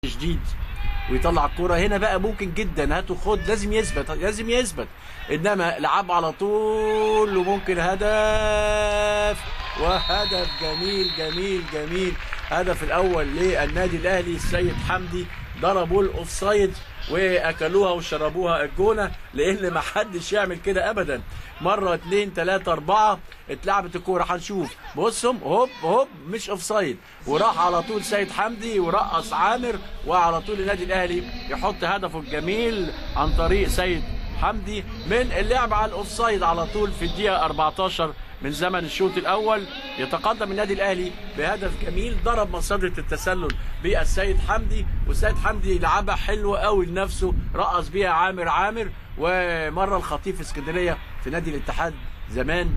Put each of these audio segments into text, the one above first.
جديد ويطلع الكرة هنا بقى ممكن جدا هاتوا خد، لازم يثبت لازم يثبت، انما لعب على طول وممكن هدف، وهدف جميل جميل جميل. هدف الاول للنادي الاهلي، السيد حمدي ضربوا الاوفسايد واكلوها وشربوها الجونه، لان ما حدش يعمل كده ابدا. مره اتنين تلاته اربعه اتلعبت الكوره، هنشوف بصهم هوب هوب مش اوفسايد، وراح على طول سيد حمدي ورقص عامر، وعلى طول النادي الاهلي يحط هدفه الجميل عن طريق سيد حمدي من اللعب على الاوفسايد على طول في الدقيقه 14 من زمن الشوط الاول. يتقدم النادي الاهلي بهدف جميل، ضرب مصيدة التسلل بالسيد حمدي، والسيد حمدي لعبها حلوه قوي لنفسه، رقص بيها عامر. ومره الخطيب في اسكندريه في نادي الاتحاد زمان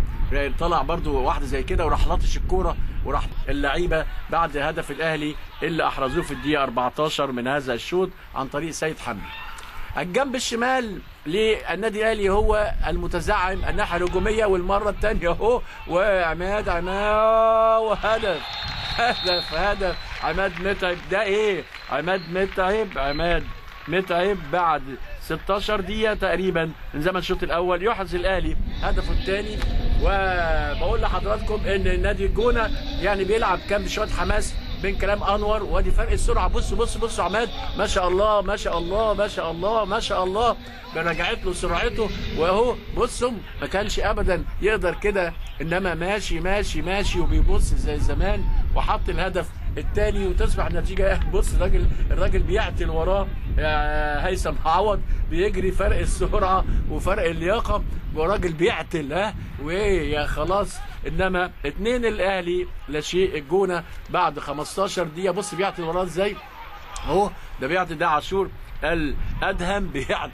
طلع برضو واحده زي كده وراح لطش الكوره، وراح اللعيبه بعد هدف الاهلي اللي احرزوه في الدقيقه 14 من هذا الشوط عن طريق سيد حمدي. الجنب الشمال للنادي الاهلي هو المتزعم الناحيه الهجوميه، والمره الثانيه اهو وعماد وهدف هدف عماد متعب. ده ايه عماد متعب بعد 16 دقيقه تقريبا من زمن الشوط الاول يحرز الاهلي هدفه الثاني. وبقول لحضراتكم ان نادي الجونه يعني بيلعب كام بشويه حماس بين كلام انور، وادي فرق السرعه. بص عماد ما شاء الله ما شاء الله ما شاء الله ما شاء الله، رجعت له سرعته، واهو بصوا ما كانش ابدا يقدر كده، انما ماشي وبيبص زي زمان وحط الهدف الثاني وتصبح النتيجه. بص الراجل بيعتل وراه هيثم عوض، بيجري فرق السرعه وفرق اللياقه وراجل بيعتل ويا خلاص. انما 2 الاهلي لا شيء الجونه بعد 15 دقيقه. بص بيعتل وراه ازاي اهو، ده بيعتل، ده عاشور الادهم بيعتل